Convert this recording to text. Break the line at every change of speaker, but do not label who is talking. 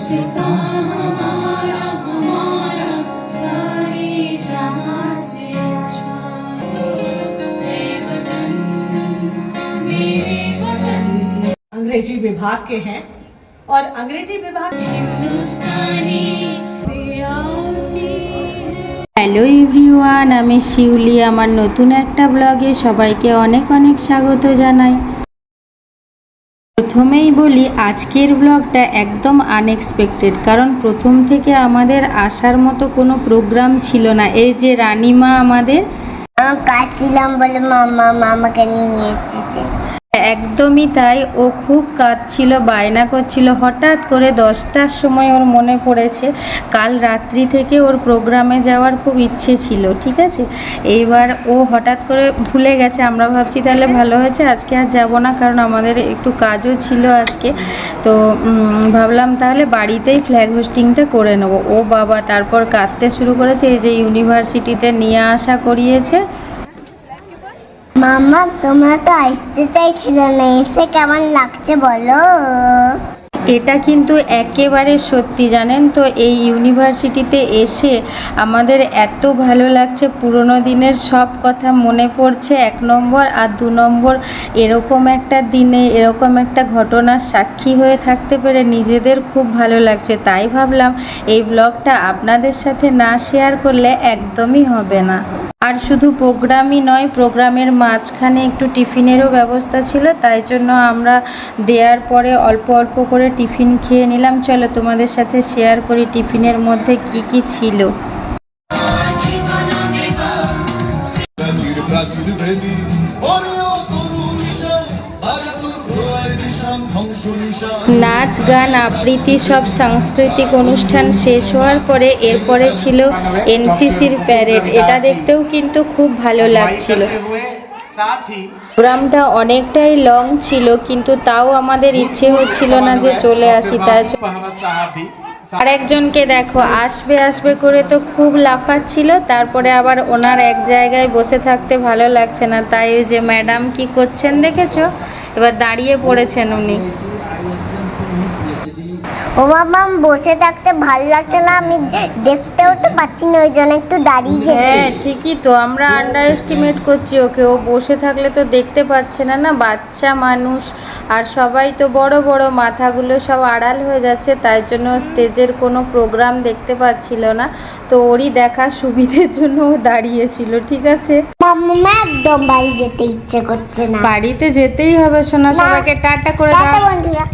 रिश्ता हमारा हमारा सारे जहां से अच्छा मेरे वतन मेरे वतन।
अंग्रेजी विभाग के हैं और अंग्रेजी विभाग
हिंदुस्तानी प्यारी है।
হ্যালো এভরিওয়ান, আমি শিউলি। আমার নতুন একটা ব্লগে সবাইকে অনেক অনেক স্বাগত জানাই। প্রথমেই বলি, আজকের ব্লগটা একদম আনএক্সপেক্টেড, কারণ প্রথম থেকে আমাদের আসার মতো কোনো প্রোগ্রাম ছিল না। এই যে রানীমা আমাদের
কাজ ছিলাম বলে মামাকে নিয়ে এসেছে।
একদমই তাই, ও খুব কাঁদছিল, বায়না করছিল। হঠাৎ করে 10টার সময় ওর মনে পড়েছে কাল রাত্রি থেকে ওর প্রোগ্রামে যাওয়ার খুব ইচ্ছে ছিল, ঠিক আছে। এইবার ও হঠাৎ করে ভুলে গেছে। আমরা ভাবছি তাহলে ভালো হয়েছে, আজকে আর যাব না, কারণ আমাদের একটু কাজও ছিল আজকে। তো ভাবলাম তাহলে বাড়িতেই ফ্ল্যাগ হোস্টিংটা করে নেব। ও বাবা, তারপর কাঁদতে শুরু করেছে। এই যে ইউনিভার্সিটিতে নিয়ে আসা করিয়েছে।
মামা, তোমরা তো আসতে চাইছিলে না, এসে কেমন লাগছে বলো?
এটা কিন্তু একেবারে সত্যি, জানেন তো। এই ইউনিভার্সিটিতে এসে আমাদের এত ভালো লাগছে, পুরনো দিনের সব কথা মনে পড়ছে 1 নম্বর। আর 2 নম্বর, এরকম একটা দিনে এরকম একটা ঘটনার সাক্ষী হয়ে থাকতে পেরে নিজেদের খুব ভালো লাগছে। তাই ভাবলাম এই ব্লগটা আপনাদের সাথে না শেয়ার করলে একদমই হবে না। আর শুধু প্রোগ্রামই নয়, প্রোগ্রামের মাঝখানে একটু টিফিনেরও ব্যবস্থা ছিল, তাই জন্য আমরা দেওয়ার পরে অল্প অল্প করে টিফিন খেয়ে নিলাম। চলো তোমাদের সাথে শেয়ার করি টিফিনের মধ্যে কি কি ছিল। নাচ গান আবৃত্তি সব সাংস্কৃতিক অনুষ্ঠান শেষ হওয়ার পরে এরপরে ছিল এনসিসির প্যারেড। এটা দেখতেও কিন্তু খুব ভালো লাগছিল। প্রোগ্রামটা অনেকটাই লং ছিল, কিন্তু তাও আমাদের ইচ্ছে হচ্ছিল না যে চলে আসি। তাই আর একজনকে দেখো, আসবে আসবে করে তো খুব লাফাচ্ছিল, তারপরে আবার ওনার এক জায়গায় বসে থাকতে ভালো লাগছে না। তাই ওই যে ম্যাডাম কি করছেন দেখেছো, এবার দাঁড়িয়ে পড়েছেন উনি।
ও মামা, বসে থাকতে ভালো লাগছে না, আমি দেখতেও তো পাচ্ছি না, ওই জন্য একটু দাঁড়িয়ে গেছি।
হ্যাঁ ঠিকই তো, আমরা আন্ডার এস্টিমেট করছি ওকে। ও বসে থাকলে তো দেখতে পাচ্ছে না, না বাচ্চা মানুষ, আর সবাই তো বড় বড়, মাথাগুলো সব আড়াল হয়ে যাচ্ছে, তাই জন্য স্টেজের কোনো প্রোগ্রাম দেখতে পাচ্ছিল না। তো ওরই দেখার সুবিধের জন্য ও দাঁড়িয়েছিল, ঠিক আছে।
মাম্মা, একদম বাড়ি যেতে ইচ্ছে করছে না।
বাড়িতে যেতেই হবে সোনা, সবাইকে টাটা করে দাও।
টাটা বন্ধুরা।